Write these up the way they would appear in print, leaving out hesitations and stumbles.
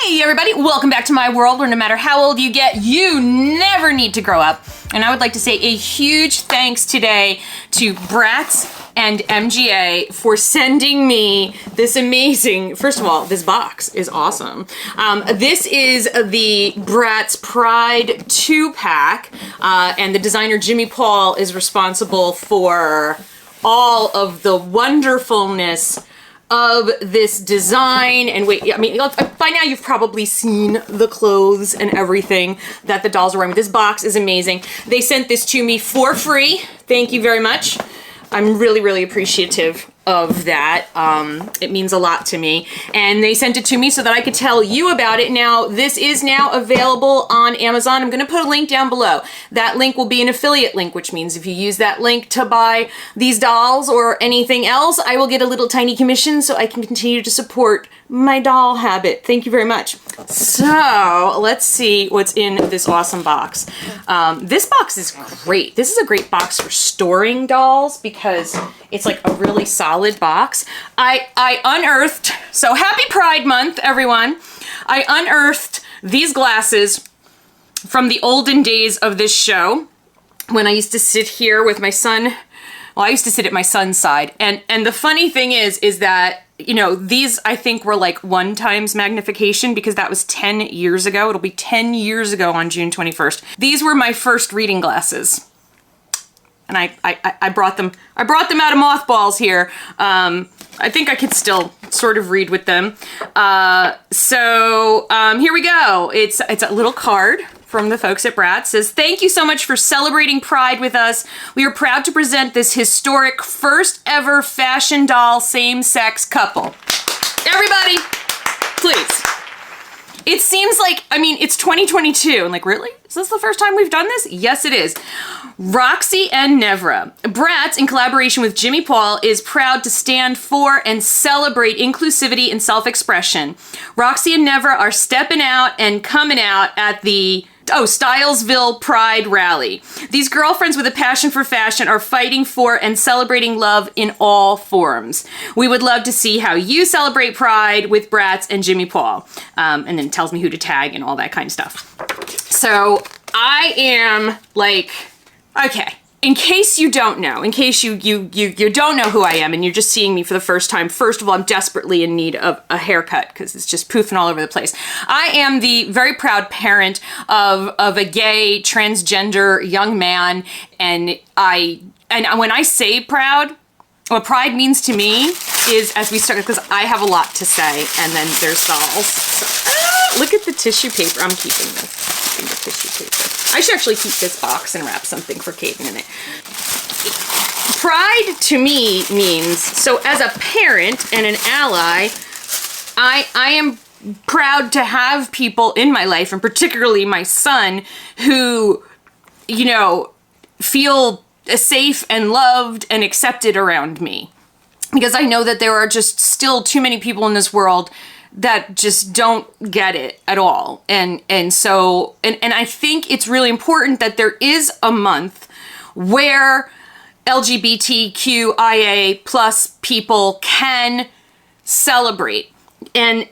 Hey everybody, welcome back to my world where no matter how old you get, you never need to grow up. And I would like to say a huge thanks today to BRATZ and MGA for sending me this amazing, first of all, this box is awesome. This is the BRATZ Pride 2-pack, and the designer Jimmy Paul is responsible for all of the wonderfulness of this design. And wait, I mean, by now you've probably seen the clothes and everything that the dolls are wearing. This box is amazing. They sent this to me for free. Thank you very much. I'm really, really appreciative of that. It means a lot to me. And they sent it to me so that I could tell you about it. Now, this is now available on Amazon. I'm gonna put a link down below. That link will be an affiliate link, which means if you use that link to buy these dolls or anything else, I will get a little tiny commission so I can continue to support my doll habit. Thank you very much. So let's see what's in this awesome box. This box is great. This is a great box for storing dolls because it's like a really solid box. I unearthed, so happy Pride Month, everyone. I unearthed these glasses from the olden days of this show when I used to sit here with my son. Well, I used to sit at my son's side. And the funny thing is that, you know, these I think were like 1 times magnification because that was 10 years ago. It'll be 10 years ago on June 21st. These were my first reading glasses. And I brought them out of mothballs here. I think I could still sort of read with them. Here we go. It's a little card from the folks at BRATZ. It says, thank you so much for celebrating Pride with us. We are proud to present this historic first ever fashion doll same-sex couple. Everybody, please. It seems like, I mean, it's 2022. I'm like, really? Is this the first time we've done this? Yes, it is. Roxy and Nevra. BRATZ, in collaboration with Jimmy Paul, is proud to stand for and celebrate inclusivity and self-expression. Roxy and Nevra are stepping out and coming out at the Stylesville Pride Rally. These girlfriends with a passion for fashion are fighting for and celebrating love in all forms. We would love to see how you celebrate Pride with BRATZ and Jimmy Paul. And then tells me who to tag and all that kind of stuff. So I am like, okay, in case you don't know, in case you don't know who I am and you're just seeing me for the first time, first of all, I'm desperately in need of a haircut because it's just poofing all over the place. I am the very proud parent of a gay transgender young man, and when I say proud, what pride means to me is, as we start, because I have a lot to say, and then there's dolls. So, look at the tissue paper. I'm keeping this. The tissue paper. I should actually keep this box and wrap something for Kaden in it. Pride to me means, so as a parent and an ally, I am proud to have people in my life, and particularly my son, who, you know, feel safe and loved and accepted around me. Because I know that there are just still too many people in this world that just don't get it at all. And I think it's really important that there is a month where LGBTQIA plus people can celebrate. And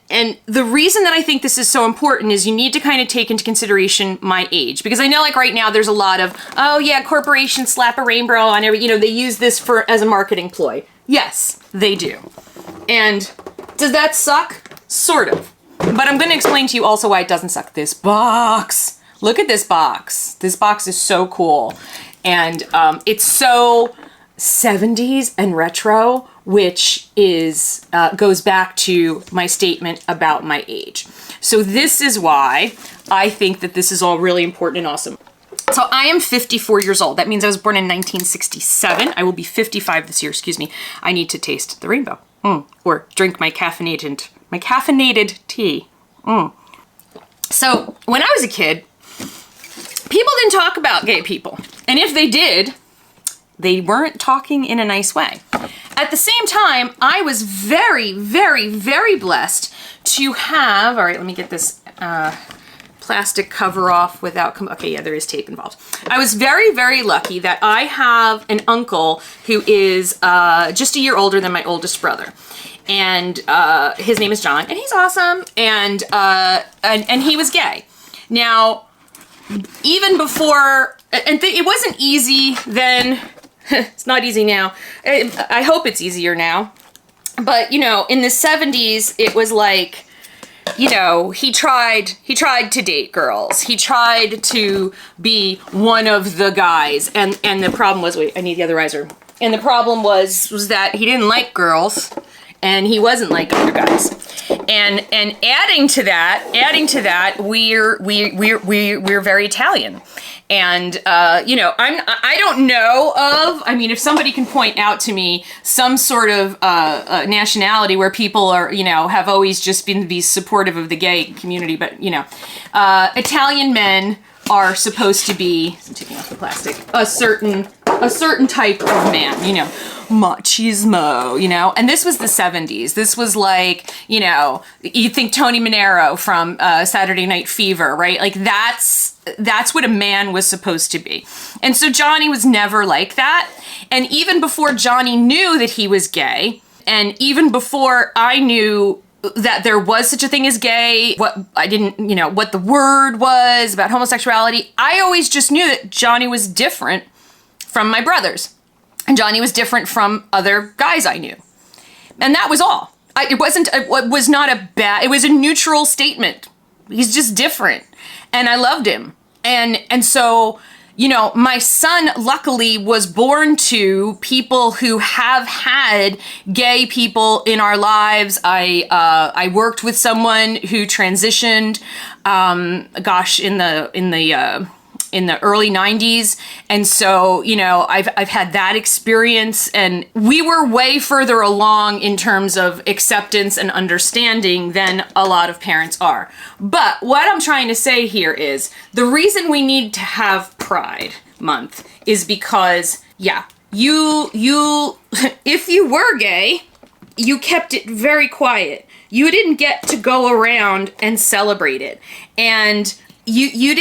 the reason that I think this is so important is you need to kind of take into consideration my age. Because I know, like, right now there's a lot of, oh yeah, corporations slap a rainbow on every, you know, they use this as a marketing ploy. Yes, they do. And does that suck? Sort of. But I'm going to explain to you also why it doesn't suck. This box. Look at this box. This box is so cool. And it's so 70s and retro, which is goes back to my statement about my age. So this is why I think that this is all really important and awesome. So I am 54 years old. That means I was born in 1967. I will be 55 this year. Excuse me. I need to taste the rainbow. Or drink my caffeinated tea. So when I was a kid, people didn't talk about gay people. And if they did, they weren't talking in a nice way. At the same time, I was very, very, very blessed to have, all right, let me get this plastic cover off without, okay, yeah, there is tape involved. I was very, very lucky that I have an uncle who is just a year older than my oldest brother. and his name is John, and he's awesome, and he was gay. Now, even before, it wasn't easy then. It's not easy now. I hope it's easier now. But, you know, in the 70s, it was like, you know, he tried to date girls. He tried to be one of the guys. And the problem was, wait, I need the other riser. And the problem was that he didn't like girls, and he wasn't like other guys. And adding to that, we're very Italian. And, you know, I don't know of, I mean, if somebody can point out to me some sort of nationality where people are, you know, have always just been be supportive of the gay community, but, you know, Italian men are supposed to be, I'm taking off the plastic, a certain type of man, you know, machismo, you know, and this was the 70s. This was like, you know, you think Tony Manero from Saturday Night Fever, right? Like that's what a man was supposed to be. And so Johnny was never like that. And even before Johnny knew that he was gay, and even before I knew that there was such a thing as gay, what the word was about homosexuality, I always just knew that Johnny was different from my brothers. And Johnny was different from other guys I knew. And that was all. It was not a bad, it was a neutral statement. He's just different. And I loved him. And so, you know, my son luckily was born to people who have had gay people in our lives. I worked with someone who transitioned, in the early 90s. And so, you know, I've had that experience, and we were way further along in terms of acceptance and understanding than a lot of parents are. But what I'm trying to say here is the reason we need to have Pride Month is because, yeah, you if you were gay, you kept it very quiet. You didn't get to go around and celebrate it. And you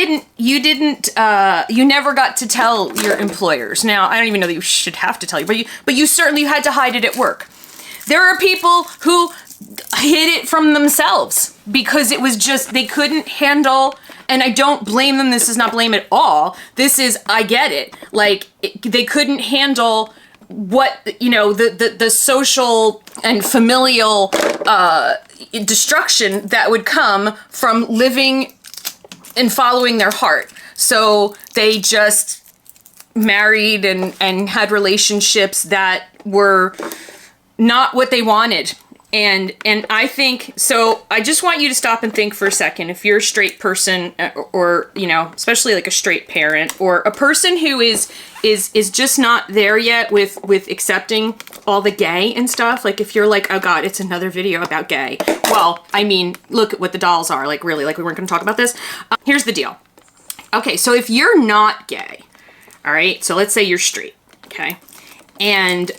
never got to tell your employers. Now, I don't even know that you should have to tell you, but you certainly had to hide it at work. There are people who hid it from themselves because it was just, they couldn't handle, and I don't blame them. This is not blame at all. This is, I get it. Like, they couldn't handle what, you know, the social and familial destruction that would come from living and following their heart. So they just married and had relationships that were not what they wanted. And I think, so I just want you to stop and think for a second. If you're a straight person, or, you know, especially like a straight parent, or a person who is just not there yet with accepting all the gay and stuff. Like if you're like, oh God, it's another video about gay. Well, I mean, look at what the dolls are. Like really, like we weren't gonna talk about this. Here's the deal. Okay, so if you're not gay, all right, so let's say you're straight, okay? And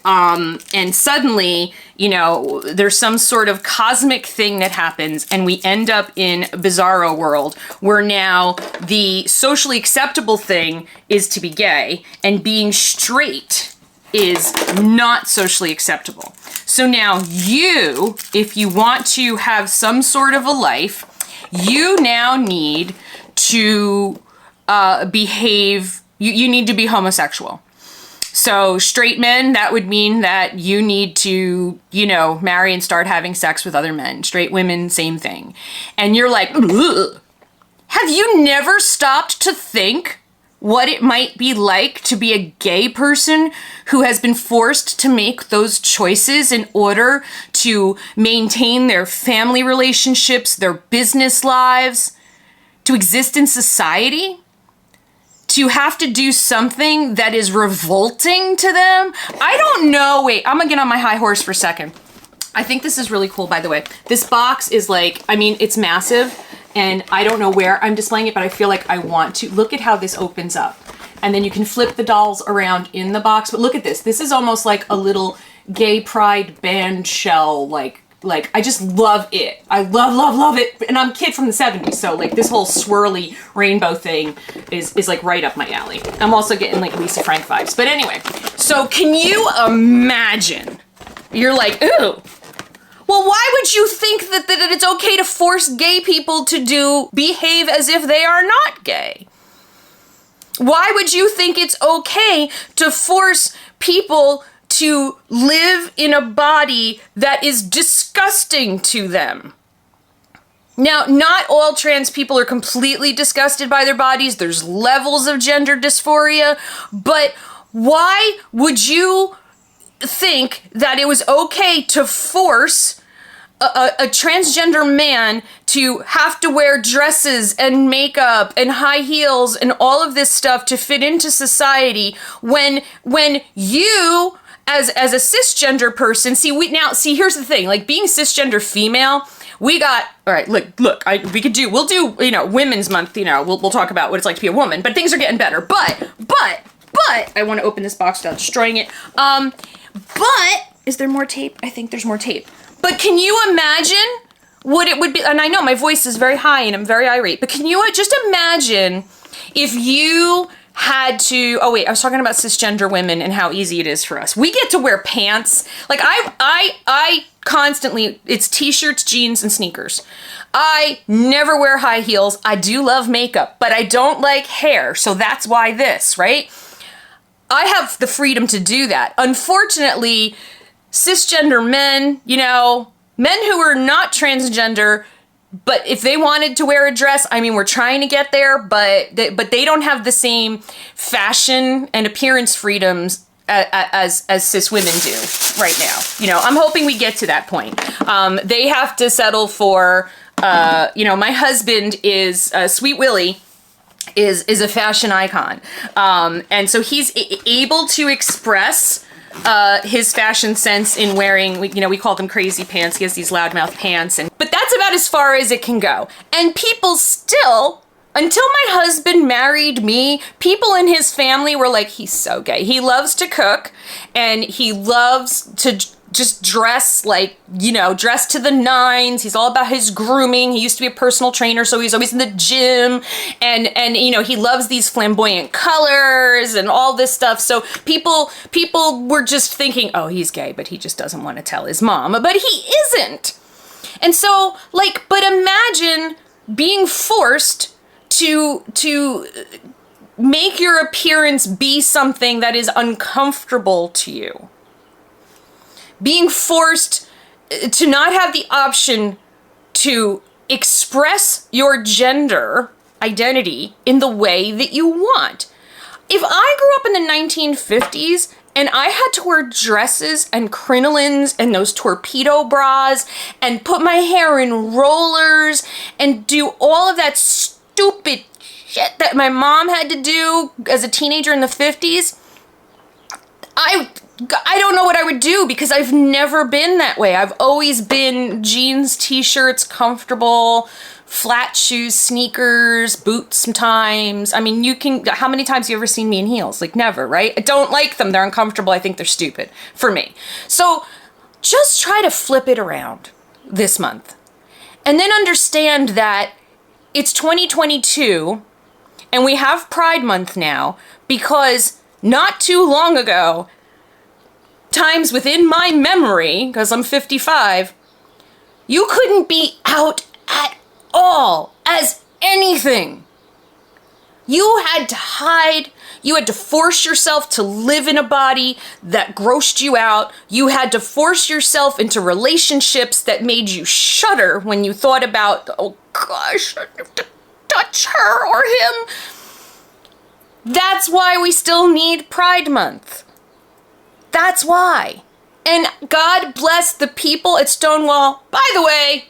suddenly, you know, there's some sort of cosmic thing that happens, and we end up in a bizarro world where now the socially acceptable thing is to be gay, and being straight is not socially acceptable. So now you, if you want to have some sort of a life, you now need to behave, you need to be homosexual. So straight men, that would mean that you need to, you know, marry and start having sex with other men. Straight women, same thing. And you're like, ugh. Have you never stopped to think what it might be like to be a gay person who has been forced to make those choices in order to maintain their family relationships, their business lives, to exist in society? To have to do something that is revolting to them? I don't know. Wait, I'm gonna get on my high horse for a second. I think this is really cool, by the way. This box is like, I mean, it's massive, and I don't know where I'm displaying it, but I feel like I want to. Look at how this opens up. And then you can flip the dolls around in the box. But look at this. This is almost like a little gay pride band shell, like I just love it. I love it. And I'm a kid from the 70s, so like this whole swirly rainbow thing is like right up my alley. I'm also getting like Lisa Frank vibes. But anyway, so can you imagine? You're like, ooh, Well, why would you think that it's okay to force gay people to behave as if they are not gay? Why would you think it's okay to force people to live in a body that is disgusting to them? Now, not all trans people are completely disgusted by their bodies. There's levels of gender dysphoria, but why would you think that it was okay to force a transgender man to have to wear dresses and makeup and high heels and all of this stuff to fit into society when you as a cisgender person, here's the thing, like being cisgender female, we'll do, Women's Month, we'll talk about what it's like to be a woman, but things are getting better. But I want to open this box without destroying it. But is there more tape? I think there's more tape. But can you imagine what it would be? And I know my voice is very high and I'm very irate, but can you just imagine if you had to, I was talking about cisgender women and how easy it is for us. We get to wear pants. Like I constantly, it's t-shirts, jeans, and sneakers. I never wear high heels. I do love makeup, but I don't like hair. So that's why this, right? I have the freedom to do that. Unfortunately, cisgender men, men who are not transgender, but if they wanted to wear a dress, we're trying to get there, but they don't have the same fashion and appearance freedoms as cis women do right now. I'm hoping we get to that point. They have to settle for, my husband is Sweet Willie. Is a fashion icon. And so he's able to express his fashion sense in wearing, we call them crazy pants. He has these loudmouth pants, but that's about as far as it can go. And people still, until my husband married me, people in his family were like, he's so gay. He loves to cook and he loves to just dress like, dress to the nines. He's all about his grooming. He used to be a personal trainer, so he's always in the gym. And he loves these flamboyant colors and all this stuff. So people were just thinking, oh, he's gay, but he just doesn't want to tell his mom. But he isn't. And so, but imagine being forced to make your appearance be something that is uncomfortable to you. Being forced to not have the option to express your gender identity in the way that you want. If I grew up in the 1950s and I had to wear dresses and crinolines and those torpedo bras and put my hair in rollers and do all of that stupid shit that my mom had to do as a teenager in the 50s, I don't know what I would do because I've never been that way. I've always been jeans, t-shirts, comfortable, flat shoes, sneakers, boots sometimes. How many times have you ever seen me in heels? Like never, right? I don't like them. They're uncomfortable. I think they're stupid for me. So just try to flip it around this month. And then understand that it's 2022 and we have Pride Month now because not too long ago, times within my memory, because I'm 55, you couldn't be out at all as anything. You had to hide. You had to force yourself to live in a body that grossed you out. You had to force yourself into relationships that made you shudder when you thought about, oh gosh, I have to touch her or him. That's why we still need Pride Month. That's why. And God bless the people at Stonewall. By the way,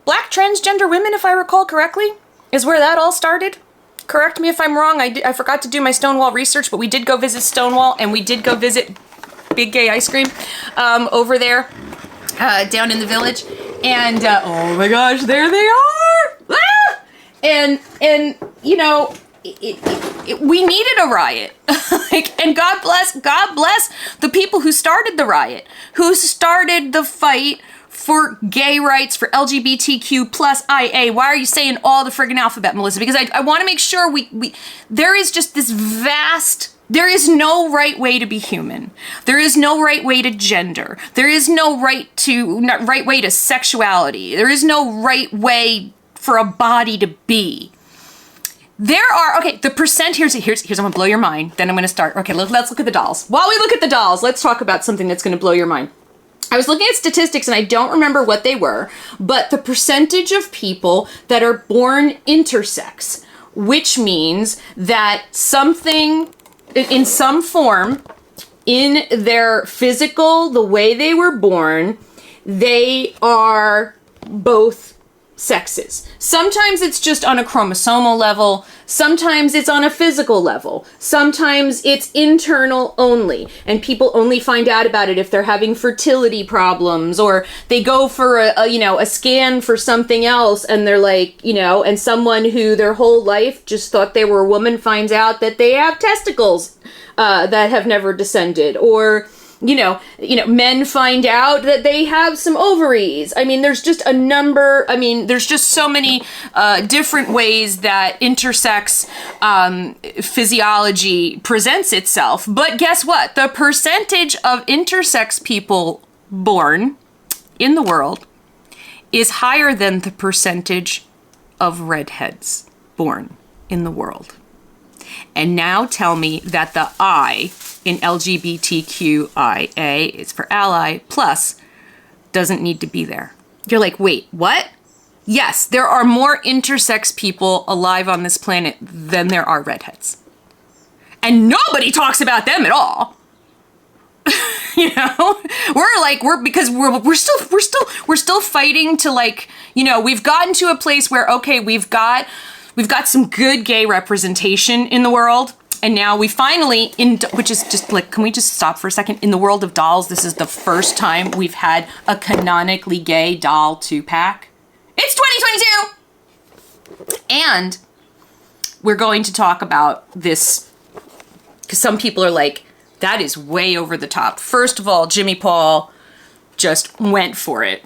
black transgender women, if I recall correctly, is where that all started. Correct me if I'm wrong. I forgot to do my Stonewall research, but we did go visit Stonewall and we did go visit Big Gay Ice Cream over there down in the village. And oh my gosh, there they are! Ah! And we needed a riot. And God bless the people who started the riot, who started the fight for gay rights, for LGBTQ+IA. Why are you saying all the friggin' alphabet, Melissa? Because I want to make sure there is just this vast There is no right way to be human. There is no right way to gender. There is no right way to sexuality. There is no right way for a body to be. There are, okay, the percent, here's I'm gonna blow your mind, then I'm gonna start. Okay, let's look at the dolls. While we look at the dolls, let's talk about something that's gonna blow your mind. I was looking at statistics and I don't remember what they were, but the percentage of people that are born intersex, which means that something in some form in their physical, the way they were born, they are both sexes. Sometimes it's just on a chromosomal level. Sometimes it's on a physical level. Sometimes it's internal only. And people only find out about it if they're having fertility problems, or they go for a scan for something else and they're like, and someone who their whole life just thought they were a woman finds out that they have testicles that have never descended, or men find out that they have some ovaries. I mean, there's just there's just so many different ways that intersex physiology presents itself. But guess what? The percentage of intersex people born in the world is higher than the percentage of redheads born in the world. And now tell me that the I in LGBTQIA, is for ally, plus, doesn't need to be there. You're like, wait, what? Yes, there are more intersex people alive on this planet than there are redheads. And nobody talks about them at all. We're still fighting to we've gotten to a place where, okay, we've got some good gay representation in the world. And now we finally, which is just like, can we just stop for a second? In the world of dolls, this is the first time we've had a canonically gay doll 2-pack. It's 2022! And we're going to talk about this, because some people are like, that is way over the top. First of all, Jimmy Paul just went for it.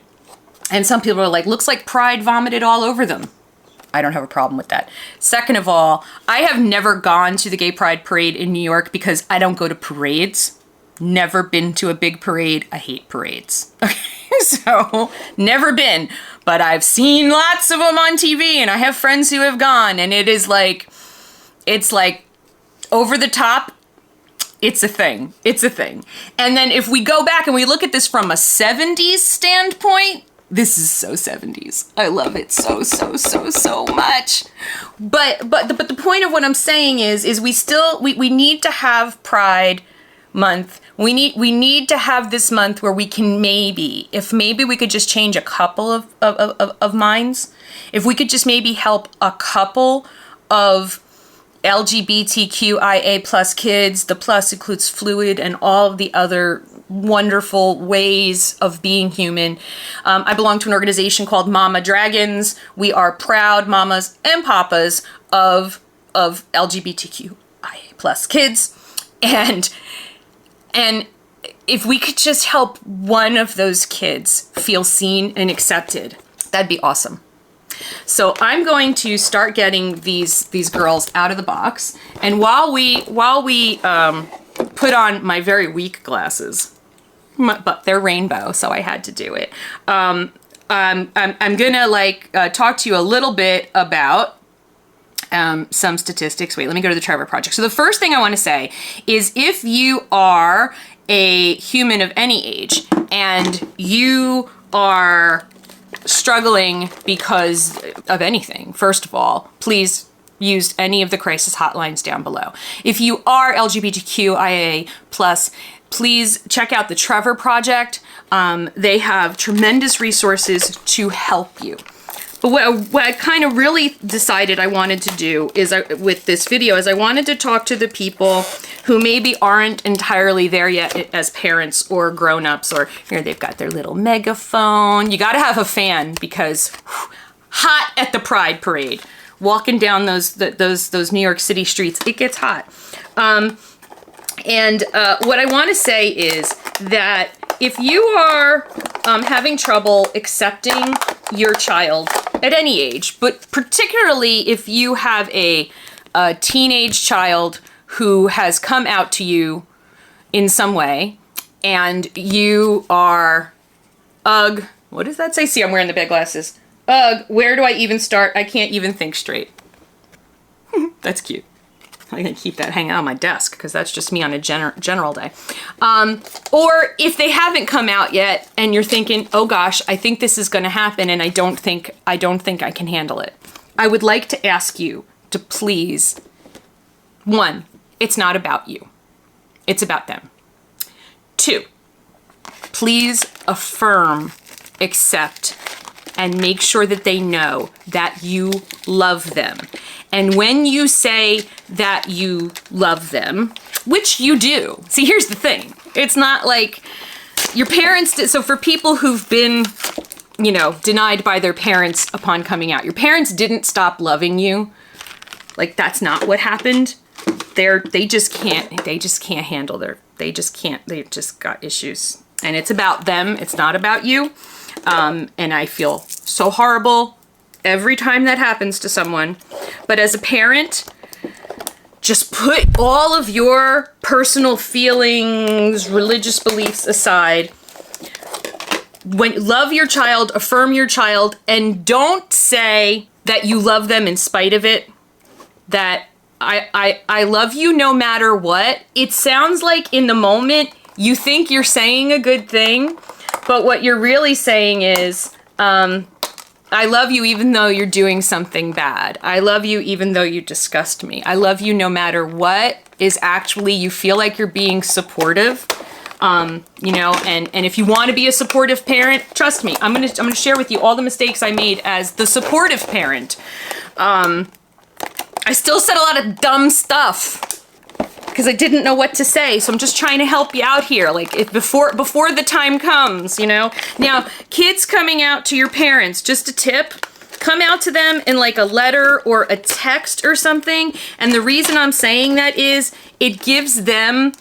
And some people are like, looks like Pride vomited all over them. I don't have a problem with that. Second of all, I have never gone to the Gay Pride Parade in New York because I don't go to parades. Never been to a big parade. I hate parades. Okay, so never been. But I've seen lots of them on TV, and I have friends who have gone, and it's like over the top. It's a thing. It's a thing. And then if we go back and we look at this from a 70s standpoint, this is so 70s. I love it so much. But the point of what I'm saying is we need to have Pride Month. We need to have this month where we can maybe we could just change a couple of minds. If we could just maybe help a couple of LGBTQIA plus kids, the plus includes fluid and all of the other wonderful ways of being human. I belong to an organization called Mama Dragons. We are proud mamas and papas of LGBTQIA plus kids. And if we could just help one of those kids feel seen and accepted, that'd be awesome. So I'm going to start getting these girls out of the box. And while we put on my very weak glasses, but they're rainbow, so I had to do it. I'm gonna talk to you a little bit about some statistics. Wait, let me go to the Trevor Project. So the first thing I want to say is if you are a human of any age and you are struggling because of anything, first of all, please use any of the crisis hotlines down below. If you are LGBTQIA+, please check out the Trevor Project. They have tremendous resources to help you. But what I kind of really decided I wanted to do is with this video is I wanted to talk to the people who maybe aren't entirely there yet as parents or grown-ups, or here they've got their little megaphone. You got to have a fan because hot at the Pride Parade. Walking down those New York City streets, it gets hot. And what I want to say is that if you are having trouble accepting your child at any age, but particularly if you have a teenage child who has come out to you in some way, and you are, ugh, what does that say? See, I'm wearing the big glasses. Ugh, where do I even start? I can't even think straight. That's cute. I'm gonna keep that hanging on my desk because that's just me on a general day. Or if they haven't come out yet and you're thinking, oh gosh, I think this is gonna happen and I don't think I can handle it. I would like to ask you to please, one, it's not about you. It's about them. Two, please affirm, accept, and make sure that they know that you love them. And when you say that you love them, which you do, see, here's the thing. It's not like your parents did. So for people who've been, you know, denied by their parents upon coming out, your parents didn't stop loving you. Like, that's not what happened. They just can't handle they just got issues. And it's about them. It's not about you. And I feel so horrible every time that happens to someone. But as a parent, just put all of your personal feelings, religious beliefs aside. Love your child, affirm your child, and don't say that you love them in spite of it. That I love you no matter what. It sounds like in the moment you think you're saying a good thing, but what you're really saying is, I love you even though you're doing something bad. I love you even though you disgust me. I love you no matter what is actually, you feel like you're being supportive. You know, and if you want to be a supportive parent, trust me, I'm gonna share with you all the mistakes I made as the supportive parent. I still said a lot of dumb stuff because I didn't know what to say. So I'm just trying to help you out here. Like, if before the time comes, you know. Now, kids coming out to your parents, just a tip, come out to them in like a letter or a text or something. And the reason I'm saying that is it gives them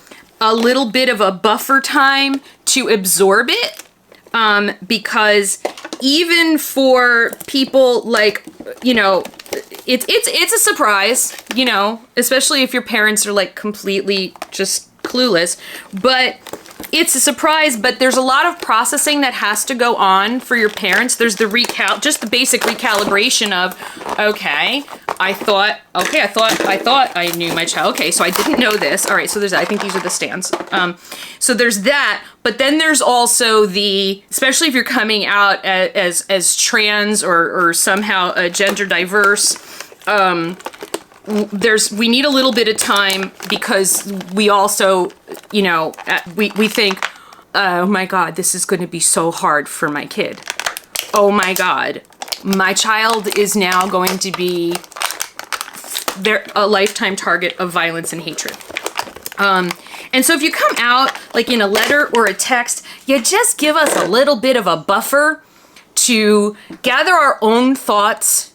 a little bit of a buffer time to absorb it. Because even for people like, you know, it's a surprise, you know, especially if your parents are like completely just clueless, but it's a surprise. But there's a lot of processing that has to go on for your parents. There's the just the basic recalibration of, okay, I thought I knew my child. Okay, so I didn't know this. All right, so I think these are the stands. So there's that, but then there's also especially if you're coming out as trans or somehow gender diverse, we need a little bit of time because we also, you know, we think, oh my God, this is going to be so hard for my kid. Oh my God, my child is now going to be a lifetime target of violence and hatred. And so if you come out like in a letter or a text, you just give us a little bit of a buffer to gather our own thoughts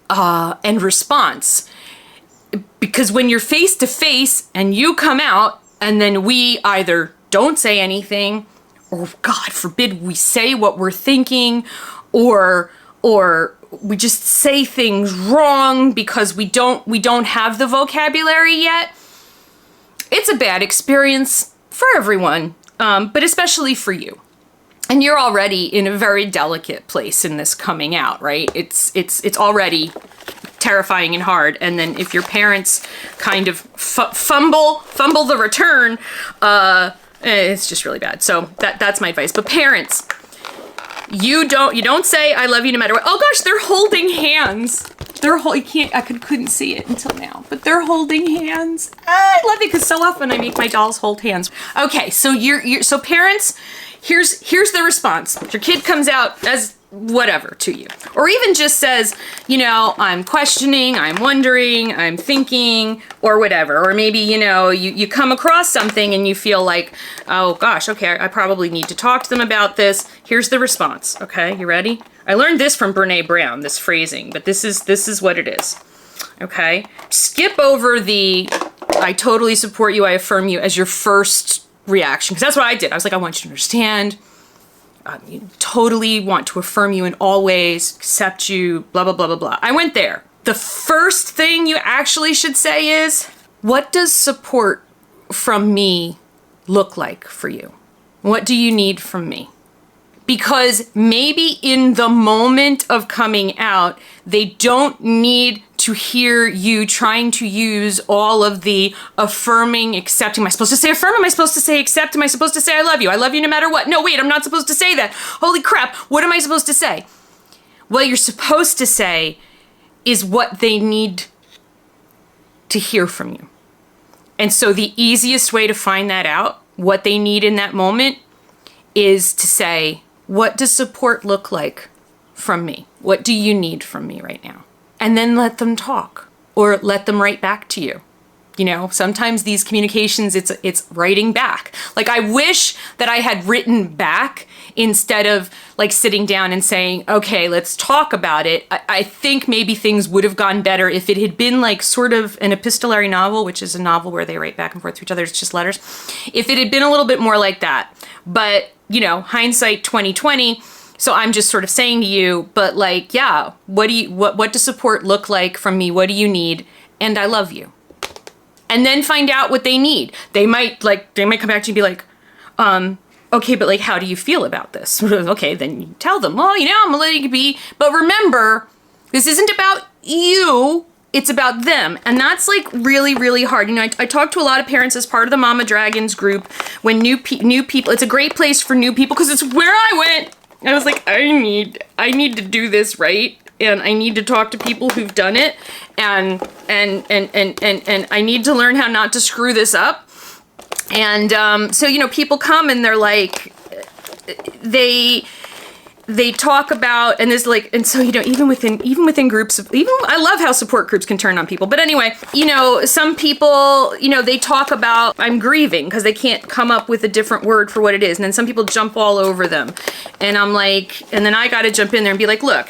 and response. Because when you're face to face and you come out and then we either don't say anything or, God forbid, we say what we're thinking, or we just say things wrong because we don't have the vocabulary yet, it's a bad experience for everyone, but especially for you. And you're already in a very delicate place in this coming out, right? It's already terrifying and hard. And then if your parents kind of fumble the return, it's just really bad. So that's my advice. But parents, you don't say I love you no matter what. Oh gosh, they're holding hands. I couldn't see it until now, but they're holding hands. I love it because so often I make my dolls hold hands. Okay, so so parents, here's the response. Your kid comes out as whatever to you, or even just says, you know, I'm questioning, I'm wondering, I'm thinking, or whatever. Or maybe, you know, you come across something and you feel like, oh gosh, okay, I probably need to talk to them about this. Here's the response. Okay, you ready? I learned this from Brene Brown, this phrasing, but this is what it is. Okay, skip over I totally support you, I affirm you as your first reaction, because that's what I did. I was like, I want you to understand. You totally want to affirm you in all ways, accept you, blah, blah, blah, blah, blah. I went there. The first thing you actually should say is, what does support from me look like for you? What do you need from me? Because maybe in the moment of coming out, they don't need to hear you trying to use all of the affirming, accepting. Am I supposed to say affirm? Am I supposed to say accept? Am I supposed to say I love you? I love you no matter what. No, wait, I'm not supposed to say that. Holy crap, what am I supposed to say? What you're supposed to say is what they need to hear from you. And so the easiest way to find that out, what they need in that moment, is to say, what does support look like from me? What do you need from me right now? And then let them talk or let them write back to you. You know, sometimes these communications, it's writing back. Like, I wish that I had written back instead of like sitting down and saying, okay, let's talk about it. I think maybe things would have gone better if it had been like sort of an epistolary novel, which is a novel where they write back and forth to each other. It's just letters. If it had been a little bit more like that, but you know, hindsight 2020. So I'm just sort of saying to you, but like, yeah, what does support look like from me? What do you need? And I love you. And then find out what they need. They might come back to you and be like, okay, but like, how do you feel about this? Okay, then you tell them, well, you know, I'm gonna let it be. But remember, this isn't about you. It's about them. And that's like really, really hard. You know, I talk to a lot of parents as part of the Mama Dragons group when new people, it's a great place for new people because it's where I went. I was like, I need to do this right. And I need to talk to people who've done it. And I need to learn how not to screw this up. And so, you know, people come and they're like, they talk about, and there's like, and so, you know, even within groups of, I love how support groups can turn on people. But anyway, you know, some people, you know, they talk about, I'm grieving because they can't come up with a different word for what it is. And then some people jump all over them. And I'm like, and then I got to jump in there and be like, look,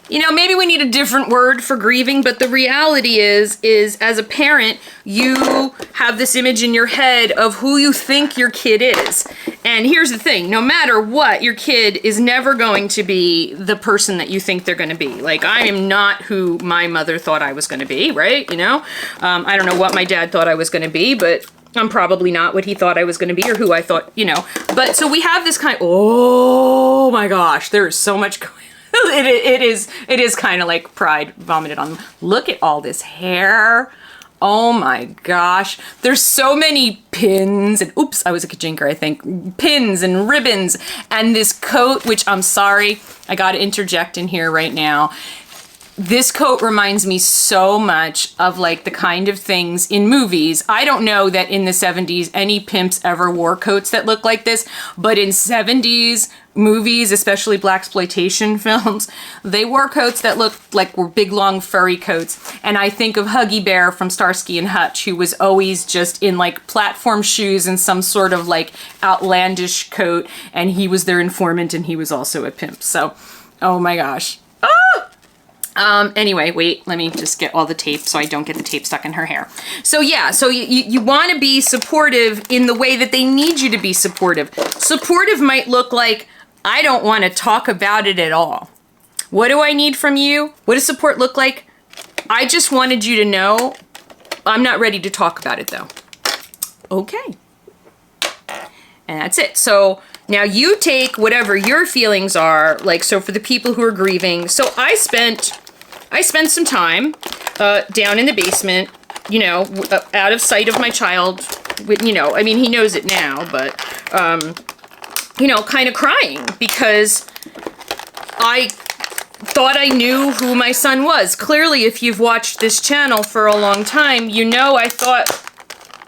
you know, maybe we need a different word for grieving, but the reality is as a parent, you have this image in your head of who you think your kid is. And here's the thing, no matter what, your kid is never going to be the person that you think they're going to be. Like, I am not who my mother thought I was going to be, right? You know, I don't know what my dad thought I was going to be, but I'm probably not what he thought I was going to be or who I thought, you know. But so we have this kind of, oh my gosh, there is so much going on. It is kind of like pride vomited on them. Look at all this hair. Oh my gosh. There's so many pins and oops, I was a kajinker, I think. Pins and ribbons and this coat, which I'm sorry, I got to interject in here right now. This coat reminds me so much of like the kind of things in movies. I don't know that in the 70s any pimps ever wore coats that look like this, but in 70s movies, especially blaxploitation films, they wore coats that looked like were big long furry coats. And I think of Huggy Bear from Starsky and Hutch, who was always just in like platform shoes and some sort of like outlandish coat, and he was their informant and he was also a pimp. So, oh my gosh. Anyway, wait, let me just get all the tape so I don't get the tape stuck in her hair. So yeah, so you want to be supportive in the way that they need you to be supportive. Supportive might look like, I don't want to talk about it at all. What do I need from you? What does support look like? I just wanted you to know I'm not ready to talk about it though. Okay. And that's it. So now you take whatever your feelings are, like, so for the people who are grieving. So I spent some time down in the basement, you know, out of sight of my child, with, you know, I mean, he knows it now, but, you know, kind of crying because I thought I knew who my son was. Clearly, if you've watched this channel for a long time, you know I thought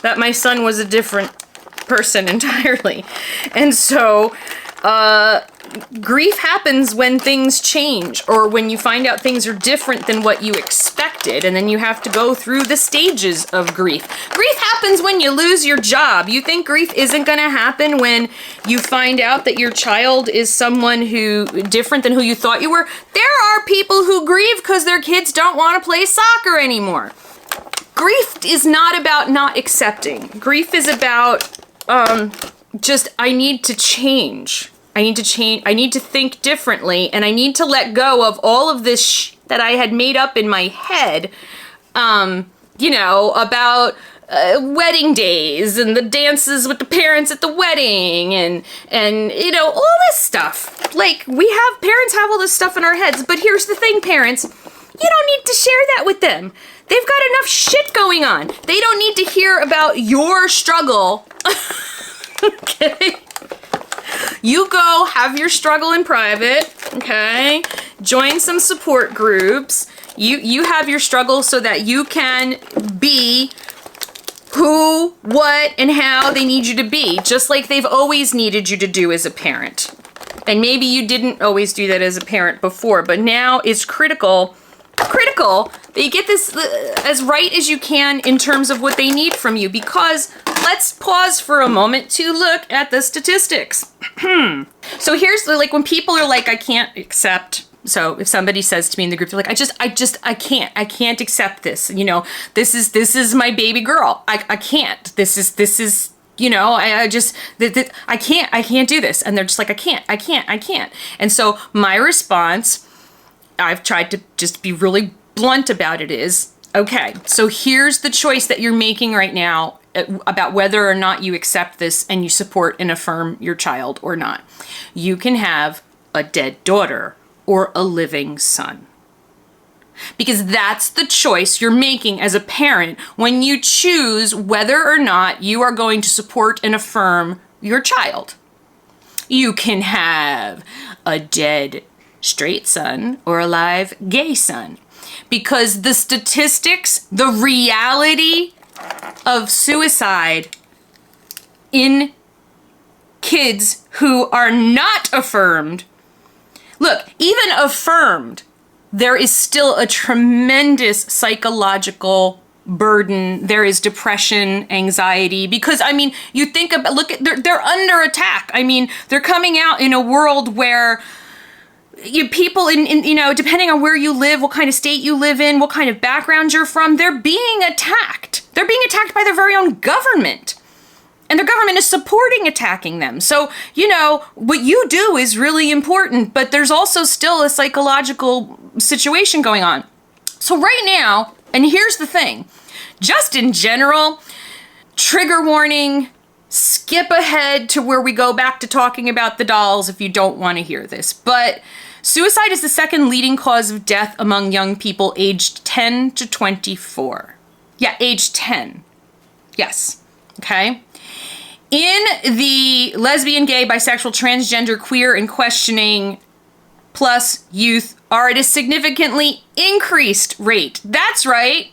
that my son was a different person entirely. And so, grief happens when things change or when you find out things are different than what you expected, and then you have to go through the stages of grief. Grief happens when you lose your job. You think grief isn't going to happen when you find out that your child is someone who different than who you thought you were? There are people who grieve because their kids don't want to play soccer anymore. Grief is not about not accepting. Grief is about just, I need to change. I need to change. I need to think differently, and I need to let go of all of this that I had made up in my head, you know, about wedding days and the dances with the parents at the wedding and you know, all this stuff. Like, parents have all this stuff in our heads, but here's the thing, parents, you don't need to share that with them. They've got enough shit going on. They don't need to hear about your struggle. Okay? You go have your struggle in private, okay? Join some support groups. You have your struggle so that you can be who, what, and how they need you to be, just like they've always needed you to do as a parent. And maybe you didn't always do that as a parent before, but now it's critical that you get this as right as you can in terms of what they need from you, because let's pause for a moment to look at the statistics. So here's like when people are like, I can't accept. So if somebody says to me in the group, they're like, I can't accept this. You know, this is my baby girl. I can't. This is, you know, I can't do this. And they're just like, I can't. And so my response, I've tried to just be really blunt about it, is, okay, so here's the choice that you're making right now about whether or not you accept this and you support and affirm your child or not. You can have a dead daughter or a living son. Because that's the choice you're making as a parent when you choose whether or not you are going to support and affirm your child. You can have a dead straight son or a live gay son. Because the statistics, the reality of suicide in kids who are not affirmed, look, even affirmed, there is still a tremendous psychological burden. There is depression, anxiety, because I mean, you think about, look at, they're under attack. I mean, they're coming out in a world where people in, you know, depending on where you live, what kind of state you live in, what kind of background you're from, they're being attacked. They're being attacked by their very own government. And their government is supporting attacking them. So, you know, what you do is really important, but there's also still a psychological situation going on. So right now, and here's the thing, just in general, trigger warning, skip ahead to where we go back to talking about the dolls if you don't want to hear this. But suicide is the second leading cause of death among young people aged 10 to 24. Yeah, age 10. Yes. Okay. In the lesbian, gay, bisexual, transgender, queer, and questioning plus youth are at a significantly increased rate. That's right.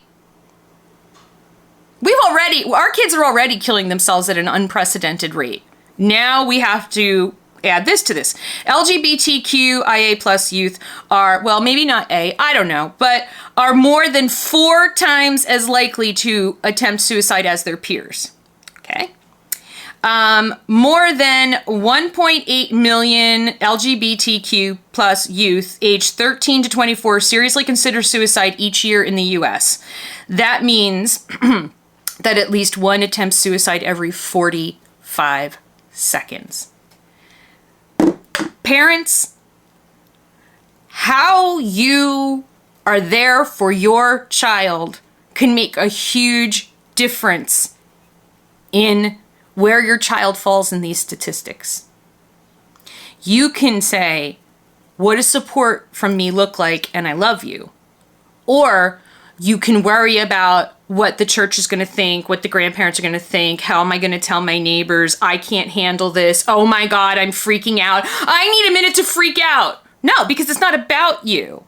Our kids are already killing themselves at an unprecedented rate. Now we have to add this to this. LGBTQ+IA plus youth are, well, maybe not A, I don't know, but are more than 4 times as likely to attempt suicide as their peers. Okay. More than 1.8 million LGBTQ plus youth aged 13 to 24 seriously consider suicide each year in the US. That means that at least one attempts suicide every 45 seconds. Parents, how you are there for your child can make a huge difference in where your child falls in these statistics. You can say, what does support from me look like, and I love you? Or you can worry about what the church is going to think, what the grandparents are going to think, how am I going to tell my neighbors, I can't handle this, oh my God, I'm freaking out, I need a minute to freak out. No, because it's not about you.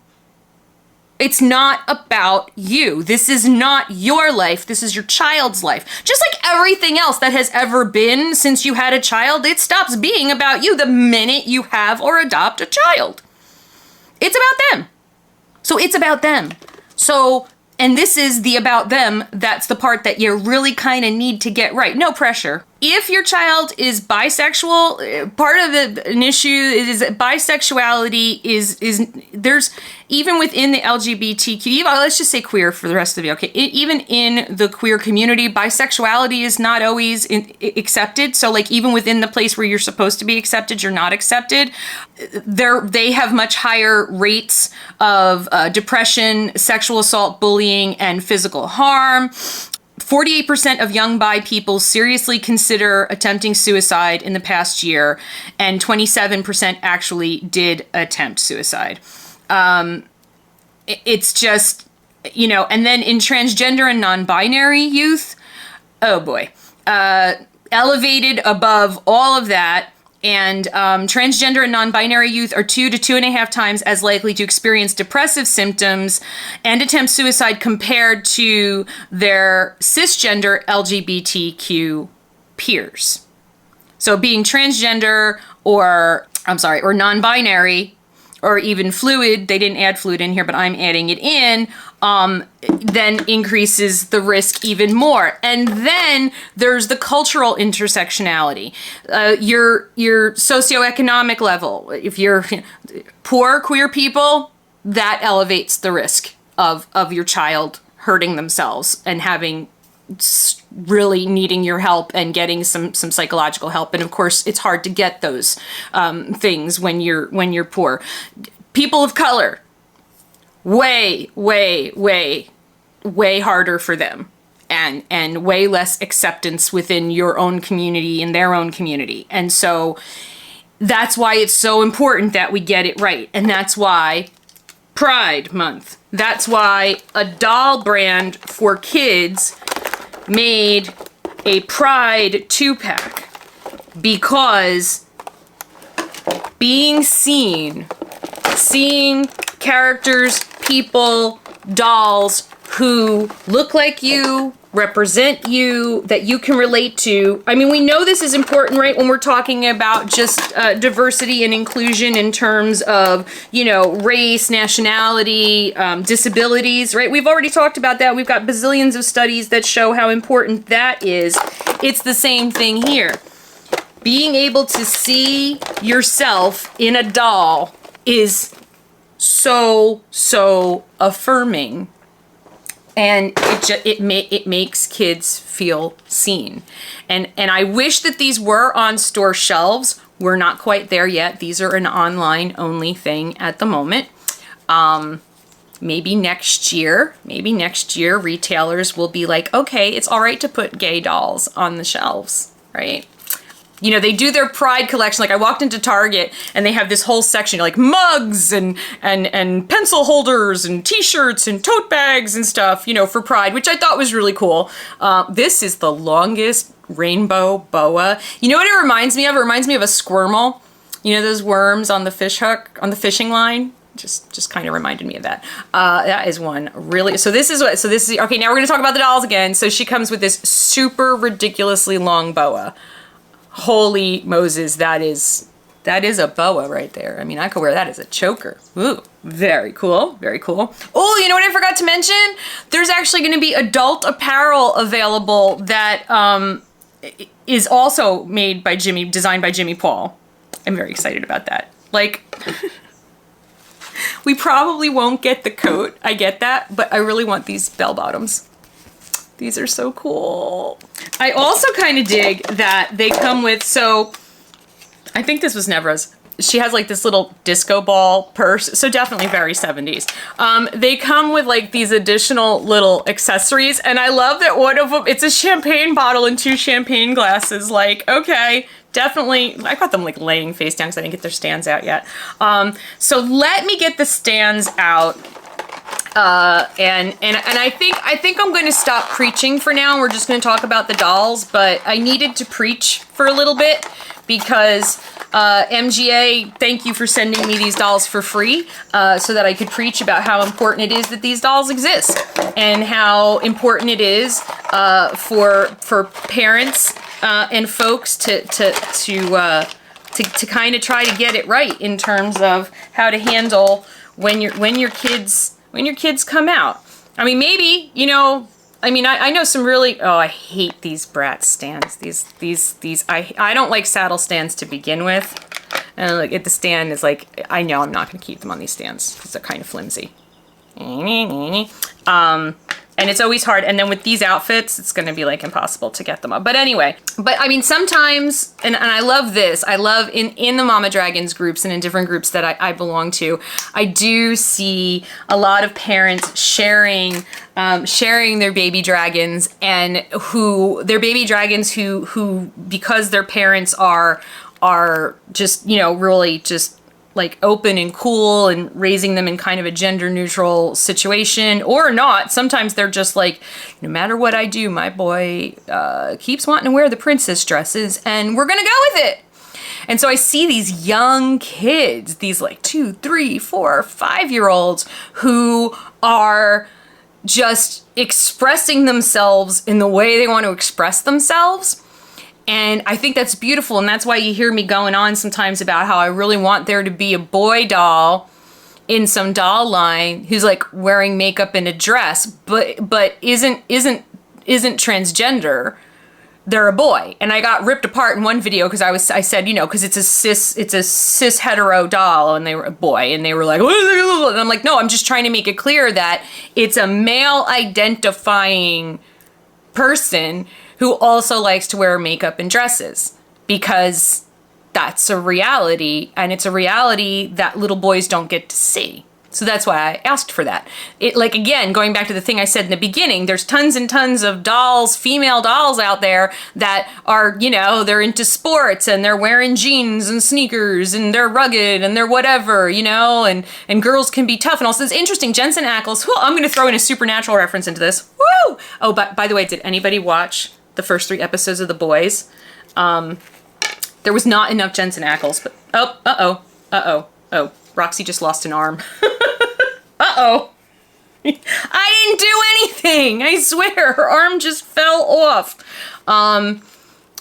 It's not about you. This is not your life. This is your child's life. Just like everything else that has ever been since you had a child, it stops being about you the minute you have or adopt a child. It's about them. So it's about them. So, and this is the about them, that's the part that you really kind of need to get right. No pressure. If your child is bisexual, part of an issue is that bisexuality is there's, even within the LGBTQ, let's just say queer for the rest of you, okay? Even in the queer community, bisexuality is not always accepted. So like even within the place where you're supposed to be accepted, you're not accepted. They have much higher rates of depression, sexual assault, bullying, and physical harm. 48% of young bi people seriously consider attempting suicide in the past year, and 27% actually did attempt suicide. It's just, you know, and then in transgender and non-binary youth, oh boy, elevated above all of that. And transgender and non-binary youth are 2 to 2.5 times as likely to experience depressive symptoms and attempt suicide compared to their cisgender LGBTQ peers. So being transgender or non-binary or even fluid, they didn't add fluid in here, but I'm adding it in, then increases the risk even more. And then there's the cultural intersectionality. Your socioeconomic level. If you're poor queer people, that elevates the risk of your child hurting themselves and having really needing your help and getting some psychological help. And of course, it's hard to get those things when you're poor. People of color, way harder for them, and way less acceptance within your own community and their own community. And so that's why it's so important that we get it right. And that's why Pride Month. That's why a doll brand for kids made a Pride 2-pack, because being seeing characters, people, dolls who look like you, represent you, that you can relate to. I mean, we know this is important, right? When we're talking about just diversity and inclusion in terms of, you know, race, nationality, disabilities, right? We've already talked about that. We've got bazillions of studies that show how important that is. It's the same thing here. Being able to see yourself in a doll is so affirming. And it makes kids feel seen. And I wish that these were on store shelves. We're not quite there yet. These are an online only thing at the moment. Maybe next year retailers will be like, okay, it's all right to put gay dolls on the shelves, right? You know, they do their Pride collection. Like, I walked into Target and they have this whole section, like mugs and pencil holders and t-shirts and tote bags and stuff, you know, for Pride, which I thought was really cool. This is the longest rainbow boa. You know what it reminds me of? It reminds me of a squirmel. You know, those worms on the fish hook, on the fishing line? Just kind of reminded me of that. That is one really, so this is, okay, now we're going to talk about the dolls again. So she comes with this super ridiculously long boa. Holy Moses, that is a boa right there. I mean, I could wear that as a choker. Ooh, very cool, very cool. Oh, you know what I forgot to mention? There's actually going to be adult apparel available that is also designed by Jimmy Paul. I'm very excited about that. Like, we probably won't get the coat, I get that, but I really want these bell bottoms. These are so cool. I also kind of dig that they come with, so I think this was Nevra's. She has like this little disco ball purse, so definitely very 70s. They come with like these additional little accessories, and I love that one of them, it's a champagne bottle and 2 champagne glasses. Like, okay, definitely, I got them like laying face down because I didn't get their stands out yet. So let me get the stands out. And I think I'm going to stop preaching for now. We're just going to talk about the dolls, but I needed to preach for a little bit because MGA, thank you for sending me these dolls for free, so that I could preach about how important it is that these dolls exist and how important it is for parents and folks to kind of try to get it right in terms of how to handle when your kids come out. I mean, maybe, you know, I mean, I know some really, I hate these BRATZ stands. These, I don't like saddle stands to begin with. And like at the stand is like, I know I'm not going to keep them on these stands because they're kind of flimsy. And And it's always hard. And then with these outfits, it's going to be like impossible to get them up. But anyway, but I mean, sometimes, and I love this, I love in the Mama Dragons groups and in different groups that I belong to, I do see a lot of parents sharing their baby dragons, and who because their parents are just, you know, really just like open and cool and raising them in kind of a gender neutral situation, or not. Sometimes they're just like, no matter what I do, my boy keeps wanting to wear the princess dresses and we're gonna go with it. And so I see these young kids, these like 2, 3, 4, 5-year-olds who are just expressing themselves in the way they want to express themselves. And I think that's beautiful, and that's why you hear me going on sometimes about how I really want there to be a boy doll in some doll line who's like wearing makeup and a dress, but isn't transgender. They're a boy. And I got ripped apart in one video because I said, you know, because it's a cis hetero doll, and they were a boy, and they were like, and I'm like, no, I'm just trying to make it clear that it's a male identifying person who also likes to wear makeup and dresses, because that's a reality, and it's a reality that little boys don't get to see. So that's why I asked for that. It, like, again, going back to the thing I said in the beginning, there's tons and tons of dolls, female dolls out there that are, you know, they're into sports and they're wearing jeans and sneakers and they're rugged and they're whatever, you know, and girls can be tough and also it's interesting. Jensen Ackles, I'm going to throw in a Supernatural reference into this. Woo! Oh, but by the way, did anybody watch the first 3 episodes of The Boys? There was not enough Jensen Ackles, but oh, Roxy just lost an arm. Uh-oh. I didn't do anything. I swear, her arm just fell off.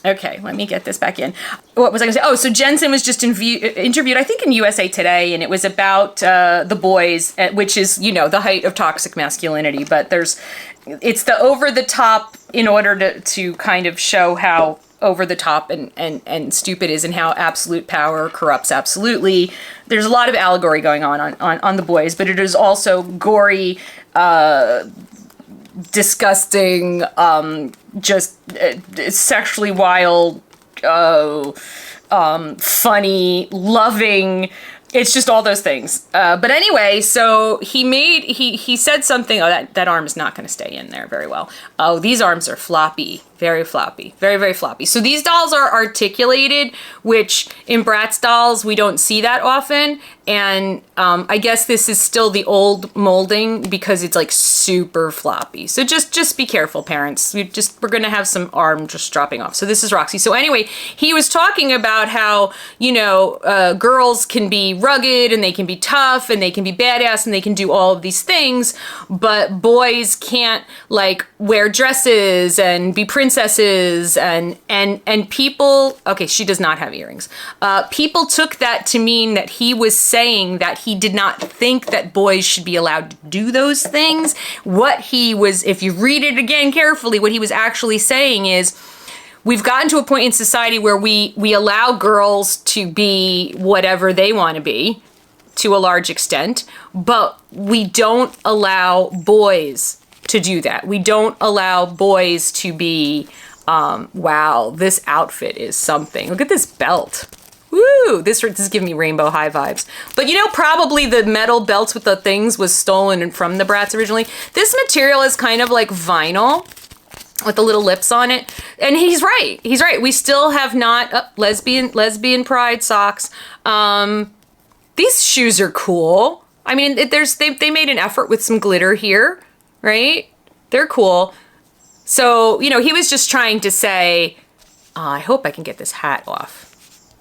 Okay, let me get this back in. What was I gonna say? Oh, so Jensen was just interviewed, I think in USA Today, and it was about The Boys, which is, you know, the height of toxic masculinity, but it's the over the top in order to kind of show how over the top and stupid is, and how absolute power corrupts absolutely. There's a lot of allegory going on The Boys, but it is also gory, disgusting, just sexually wild, funny, loving. It's just all those things. But anyway, so he said something. Oh, that arm is not going to stay in there very well. Oh, these arms are floppy. Very floppy. Very, very floppy. So these dolls are articulated, which in Bratz dolls, we don't see that often. And I guess this is still the old molding because it's like super floppy. So just be careful, parents. We're going to have some arm just dropping off. So this is Roxy. So anyway, he was talking about how, you know, girls can be rugged and they can be tough and they can be badass and they can do all of these things, but boys can't like wear dresses and be princesses and people, okay, she does not have earrings. People took that to mean that he was saying that he did not think that boys should be allowed to do those things. What he was, if you read it again carefully, what he was actually saying is, we've gotten to a point in society where we allow girls to be whatever they want to be to a large extent, but we don't allow boys to do that. We don't allow boys to be, wow, this outfit is something. Look at this belt. Woo! This is giving me rainbow high vibes. But you know, probably the metal belts with the things was stolen from the Bratz originally. This material is kind of like vinyl with the little lips on it. And he's right. He's right. We still have not, lesbian pride socks. These shoes are cool. I mean, they made an effort with some glitter here, right? They're cool. So, you know, he was just trying to say, I hope I can get this hat off.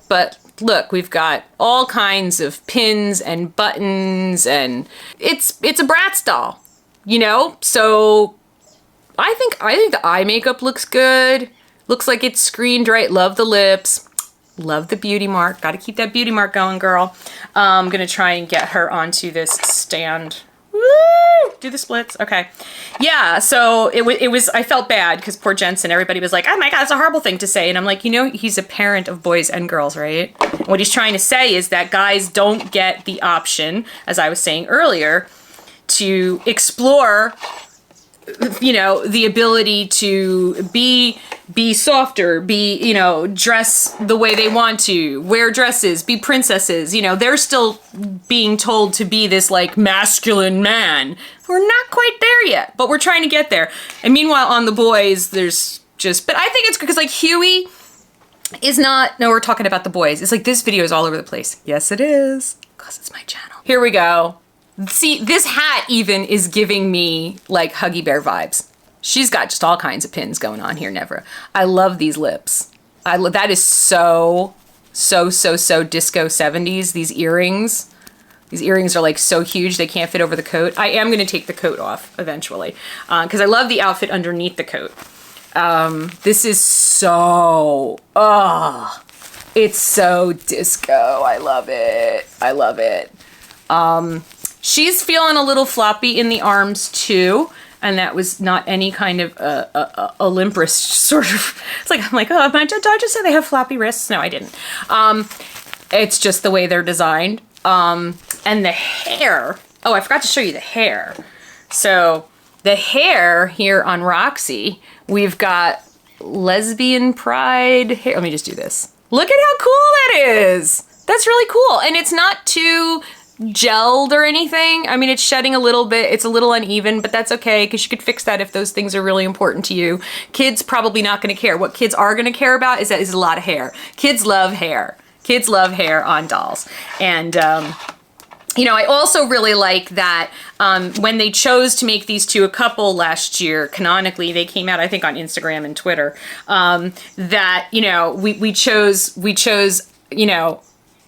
But look, we've got all kinds of pins and buttons, and it's a Bratz doll, you know? So I think the eye makeup looks good. Looks like it's screened right. Love the lips. Love the beauty mark. Got to keep that beauty mark going, girl. I'm going to try and get her onto this stand. Woo! Do the splits. Okay. Yeah, so it was, I felt bad because poor Jensen, everybody was like, oh my God, it's a horrible thing to say. And I'm like, you know, he's a parent of boys and girls, right? What he's trying to say is that guys don't get the option, as I was saying earlier, to explore you know, the ability to be softer, you know, dress the way they want to, wear dresses, be princesses. You know, they're still being told to be this like masculine man. We're not quite there yet, but we're trying to get there. And meanwhile, on the boys, there's just, but I think it's because like Huey is not, no, we're talking about the boys. It's like this video is all over the place. Yes, it is, because it's my channel. Here we go. See, this hat even is giving me like Huggy Bear vibes. She's got just all kinds of pins going on here, Nevra. I love these lips. That is so disco 70s, these earrings. These earrings are like so huge they can't fit over the coat. I am gonna take the coat off eventually because I love the outfit underneath the coat. This is so, it's so disco. I love it. I love it. She's feeling a little floppy in the arms too. And that was not any kind of Olympus sort of, it's like, I'm like, oh, did I just say they have floppy wrists? No, I didn't. It's just the way they're designed. And the hair, oh, I forgot to show you the hair. So the hair here on Roxy, we've got lesbian pride hair. Let me just do this. Look at how cool that is. That's really cool. And it's not too gelled or anything. I mean, it's shedding a little bit. It's a little uneven, but that's okay because you could fix that if those things are really important to you. Kids probably not going to care. What kids are going to care about is that is a lot of hair. Kids love hair. Kids love hair on dolls. And, you know, I also really like that when they chose to make these two a couple last year, canonically, they came out, I think, on Instagram and Twitter, that, you know, we chose, you know,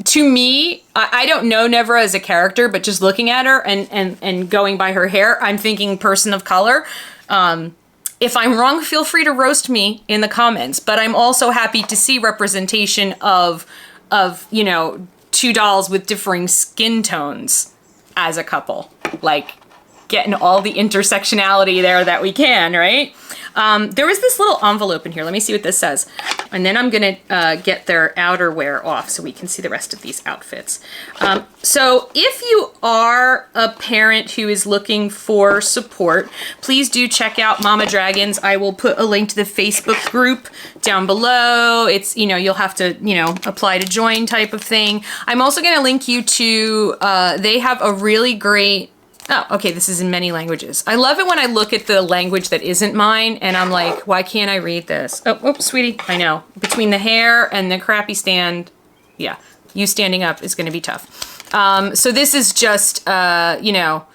to me, I don't know Nevra as a character, but just looking at her and going by her hair, I'm thinking person of color. If I'm wrong, feel free to roast me in the comments, but I'm also happy to see representation of, you know, two dolls with differing skin tones as a couple, like getting all the intersectionality there that we can, right? There was this little envelope in here. Let me see what this says. And then I'm gonna get their outerwear off so we can see the rest of these outfits. So if you are a parent who is looking for support, please do check out Mama Dragons. I will put a link to the Facebook group down below. It's, you know, you'll have to, you know, apply to join type of thing. I'm also gonna link you to, they have a really great, oh, okay, this is in many languages. I love it when I look at the language that isn't mine and I'm like, why can't I read this? Oh, sweetie, I know. Between the hair and the crappy stand, yeah, you standing up is gonna be tough. So this is just, you know,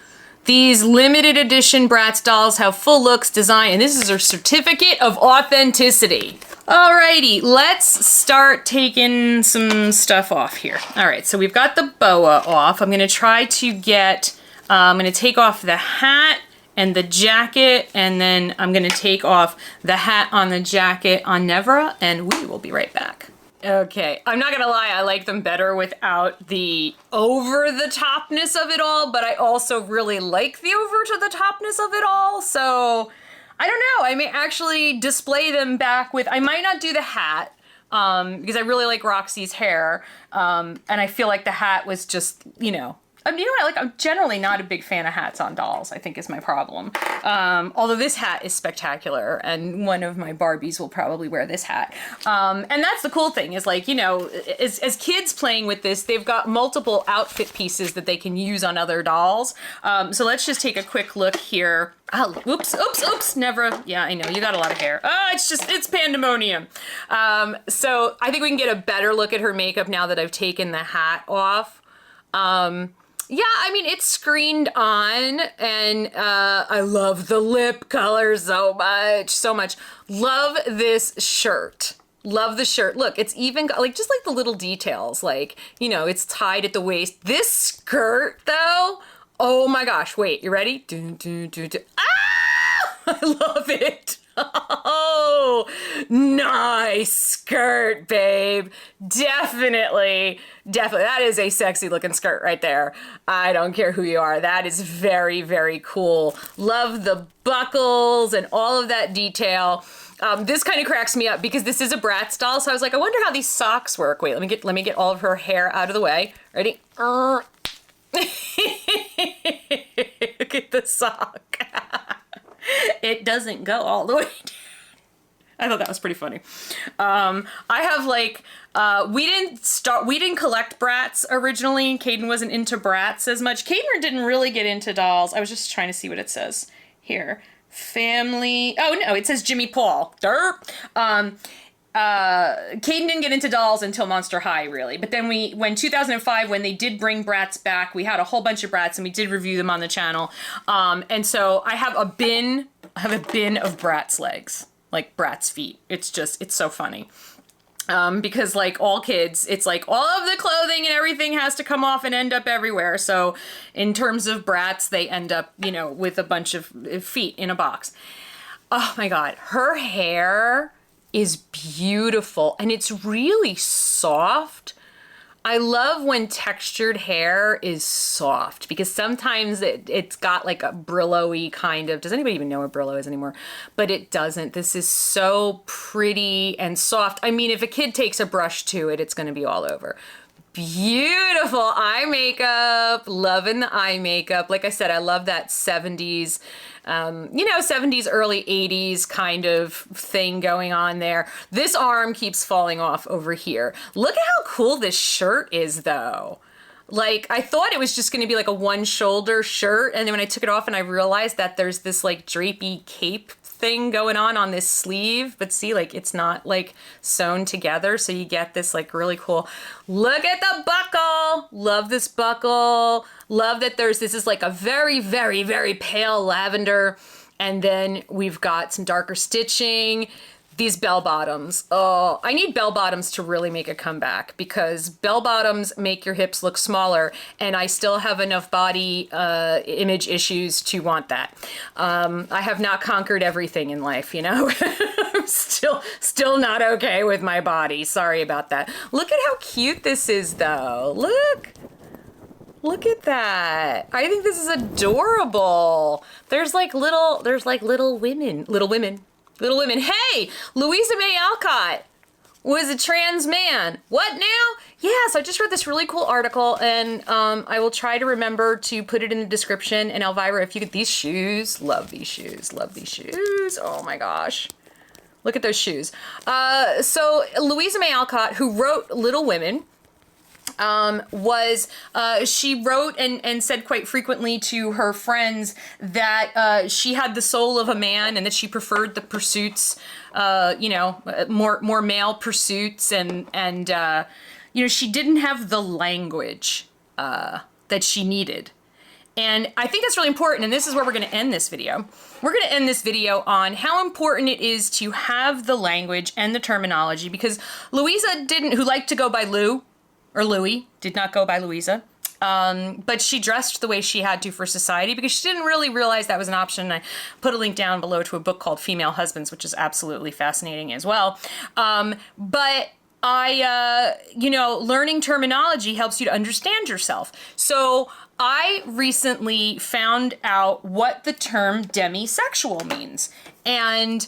these limited edition Bratz dolls have full looks, design, and this is a certificate of authenticity. Alrighty, let's start taking some stuff off here. All right, so we've got the boa off. I'm gonna try to get, I'm gonna take off the hat and the jacket, and then I'm gonna take off the hat on the jacket on Nevra, and we will be right back. Okay, I'm not gonna lie, I like them better without the over-the-topness of it all, but I also really like the over-to-the-topness of it all, so I don't know, I may actually display them back with, I might not do the hat, because I really like Roxy's hair, and I feel like the hat was just, you know, I mean, you know what, like, I'm generally not a big fan of hats on dolls, I think is my problem. Although this hat is spectacular, and one of my Barbies will probably wear this hat. And that's the cool thing, is like, you know, as kids playing with this, they've got multiple outfit pieces that they can use on other dolls. So let's just take a quick look here. Oh, oops, Nevra. Yeah, I know, you got a lot of hair. Oh, it's pandemonium. So I think we can get a better look at her makeup now that I've taken the hat off. Yeah, I mean, it's screened on, and I love the lip color so much. Love this shirt. Love the shirt. Look, it's even got, like, just like the little details, like, you know, it's tied at the waist. This skirt, though, oh my gosh, wait, you ready? Ah! I love it. Oh, nice skirt, babe. Definitely. That is a sexy looking skirt right there. I don't care who you are. That is very, very cool. Love the buckles and all of that detail. This kind of cracks me up because this is a Bratz doll. So I was like, I wonder how these socks work. Wait, let me get all of her hair out of the way. Ready? Look at the sock. it doesn't go all the way down. I thought that was pretty funny. I have like, we didn't collect BRATZ originally. Caden wasn't into BRATZ as much. Caden didn't really get into dolls. I was just trying to see what it says here. Family, oh no, it says Jimmy Paul. Derp. Caden didn't get into dolls until Monster High, really. But then when 2005, when they did bring BRATZ back, we had a whole bunch of BRATZ and we did review them on the channel. And so I have a bin of BRATZ legs. Like BRATZ feet. It's so funny. Because like all kids, it's like all of the clothing and everything has to come off and end up everywhere. So in terms of BRATZ, they end up, you know, with a bunch of feet in a box. Oh my God. Her hair is beautiful and it's really soft. I love when textured hair is soft because sometimes it's got like a Brillo-y kind of, does anybody even know what Brillo is anymore? But it doesn't. This is so pretty and soft. I mean, if a kid takes a brush to it, it's going to be all over. Beautiful eye makeup, loving the eye makeup. Like I said, I love that 70s, 70s, early 80s kind of thing going on there. This arm keeps falling off over here. Look at how cool this shirt is though. Like I thought it was just going to be like a one shoulder shirt. And then when I took it off and I realized that there's this like drapey cape thing going on this sleeve, but see, like it's not like sewn together, so you get this like really cool. Look at the buckle. Love this buckle. Love that this is like a very, very, very pale lavender, and then we've got some darker stitching. These bell bottoms. Oh, I need bell bottoms to really make a comeback because bell bottoms make your hips look smaller and I still have enough body image issues to want that. I have not conquered everything in life, you know? I'm still not okay with my body. Sorry about that. Look at how cute this is though. Look at that. I think this is adorable. There's like little women. Hey, Louisa May Alcott was a trans man. What now? Yeah, so I just read this really cool article and I will try to remember to put it in the description. And Elvira, if you get these shoes, love these shoes. Oh my gosh. Look at those shoes. So Louisa May Alcott, who wrote Little Women, she wrote and said quite frequently to her friends that she had the soul of a man and that she preferred the pursuits, more male pursuits, and she didn't have the language that she needed. And I think that's really important, and this is where we're going to end this video. We're going to end this video on how important it is to have the language and the terminology, because Louisa who liked to go by Lou, or Louie, did not go by Louisa. But she dressed the way she had to for society because she didn't really realize that was an option. I put a link down below to a book called Female Husbands, which is absolutely fascinating as well. But learning terminology helps you to understand yourself. So I recently found out what the term demisexual means. And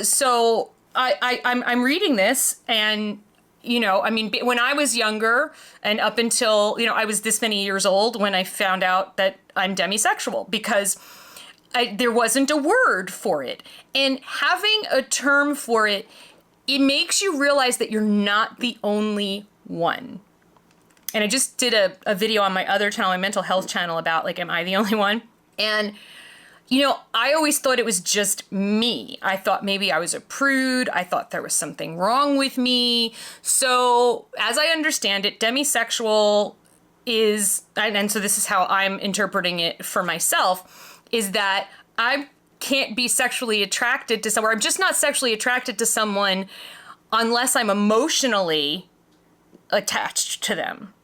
so I'm reading this and when I was younger and up until, I was this many years old when I found out that I'm demisexual because there wasn't a word for it. And having a term for it, it makes you realize that you're not the only one. And I just did a video on my other channel, my mental health channel, about am I the only one? And I always thought it was just me. I thought maybe I was a prude. I thought there was something wrong with me. So as I understand it, demisexual is, and so this is how I'm interpreting it for myself, is that I can't be sexually attracted to someone. I'm just not sexually attracted to someone unless I'm emotionally attached to them.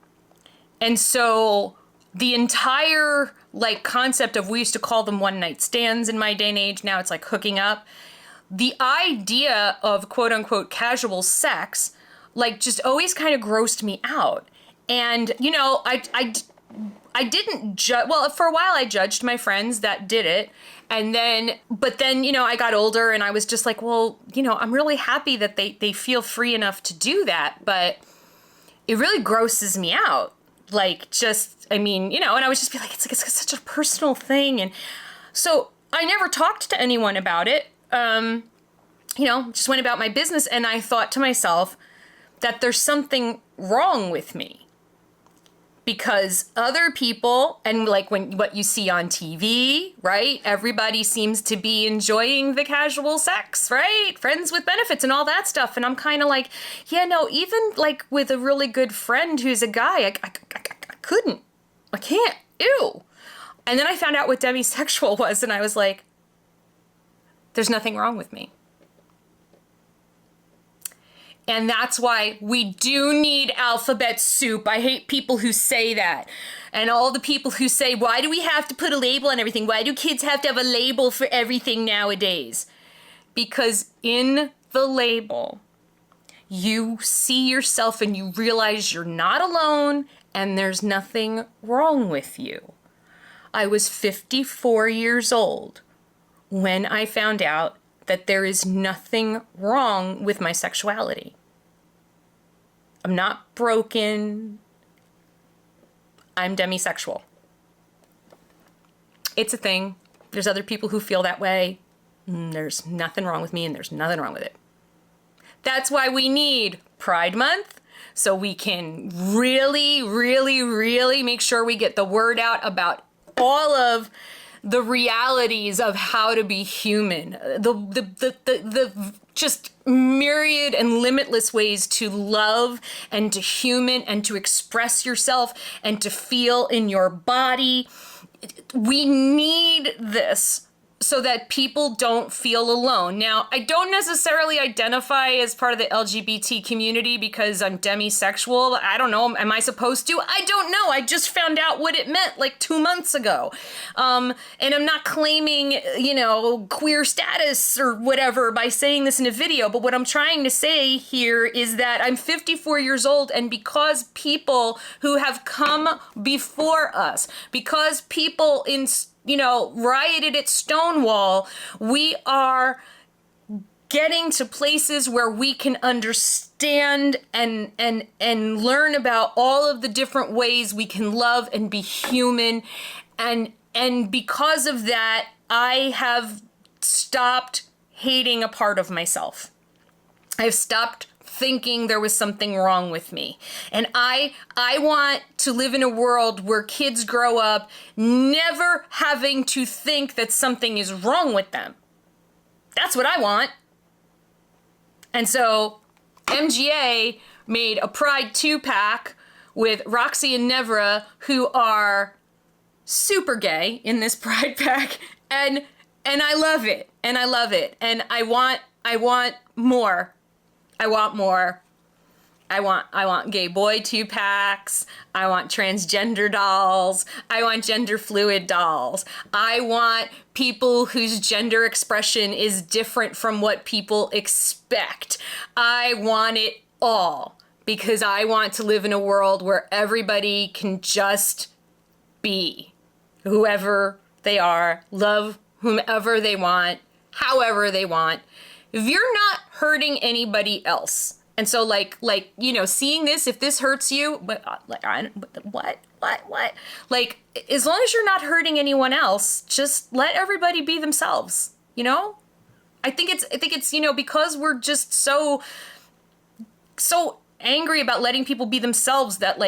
And so the entire concept of, we used to call them one night stands in my day and age. Now it's hooking up. The idea of quote unquote casual sex, just always kind of grossed me out. And, I didn't judge, well, for a while I judged my friends that did it. But then, I got older and I was just I'm really happy that they feel free enough to do that. But it really grosses me out. And I would just be it's such a personal thing. And so I never talked to anyone about it. Just went about my business, and I thought to myself that there's something wrong with me. Because other people, and like what you see on TV, right? Everybody seems to be enjoying the casual sex, right? Friends with benefits and all that stuff. And I'm kind of like, yeah, no, even like with a really good friend who's a guy, I couldn't. I can't. Ew. And then I found out what demisexual was, and I was like, there's nothing wrong with me. And that's why we do need alphabet soup. I hate people who say that. And all the people who say, why do we have to put a label on everything? Why do kids have to have a label for everything nowadays? Because in the label, you see yourself and you realize you're not alone and there's nothing wrong with you. I was 54 years old when I found out that there is nothing wrong with my sexuality. I'm not broken. I'm demisexual. It's a thing. There's other people who feel that way. There's nothing wrong with me, and there's nothing wrong with it. That's why we need Pride Month, so we can really, really, really make sure we get the word out about all of the realities of how to be human, the just myriad and limitless ways to love and to human and to express yourself and to feel in your body. We need this so that people don't feel alone. Now, I don't necessarily identify as part of the LGBT community because I'm demisexual. I don't know. Am I supposed to? I don't know. I just found out what it meant like 2 months ago. And I'm not claiming, queer status or whatever by saying this in a video. But what I'm trying to say here is that I'm 54 years old, and because people who have come before us, because people rioted at Stonewall, we are getting to places where we can understand and learn about all of the different ways we can love and be human. And because of that, I have stopped hating a part of myself. I've stopped thinking there was something wrong with me. And I want to live in a world where kids grow up never having to think that something is wrong with them. That's what I want. And so MGA made a Pride 2-pack with Roxy and Nevra, who are super gay in this Pride pack. And I love it. And I love it. And I want more. I want more. I want gay boy 2-packs. I want transgender dolls. I want gender fluid dolls. I want people whose gender expression is different from what people expect. I want it all because I want to live in a world where everybody can just be whoever they are, love whomever they want, however they want. If you're not hurting anybody else, and so seeing this, if this hurts you, what? Like, as long as you're not hurting anyone else, just let everybody be themselves, I think it's, because we're just so angry about letting people be themselves that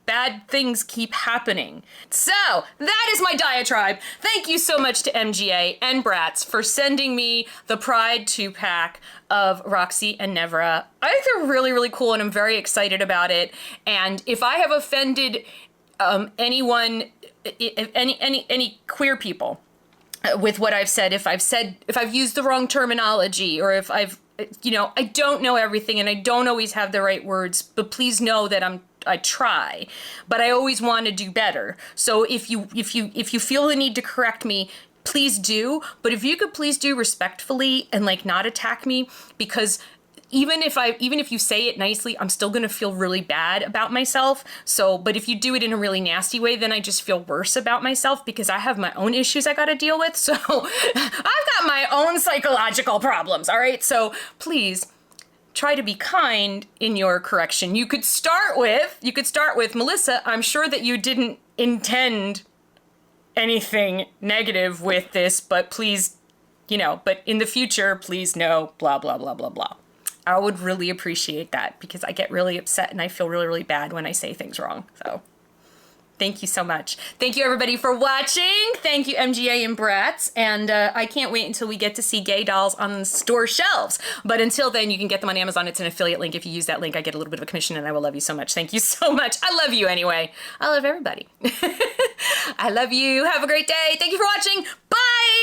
bad things keep happening. So that is my diatribe. Thank you so much to MGA and BRATZ for sending me the Pride 2-pack of Roxy and Nevra. I think they're really, really cool, and I'm very excited about it. And if I have offended anyone, any queer people with what I've said, if I've used the wrong terminology, or if I don't know everything and I don't always have the right words, but please know that I try, but I always want to do better. So if you feel the need to correct me, please do. But if you could please do respectfully and not attack me, because even if you say it nicely, I'm still going to feel really bad about myself. So, but if you do it in a really nasty way, then I just feel worse about myself because I have my own issues I got to deal with. So I've got my own psychological problems. All right. So please try to be kind in your correction. You could start with, Melissa, I'm sure that you didn't intend anything negative with this, but please, you know, but in the future, please no, blah, blah, blah, blah, blah. I would really appreciate that because I get really upset and I feel really, really bad when I say things wrong. So thank you so much. Thank you everybody for watching. Thank you MGA and BRATZ. And I can't wait until we get to see gay dolls on the store shelves. But until then, you can get them on Amazon. It's an affiliate link. If you use that link, I get a little bit of a commission and I will love you so much. Thank you so much. I love you anyway. I love everybody. I love you. Have a great day. Thank you for watching. Bye.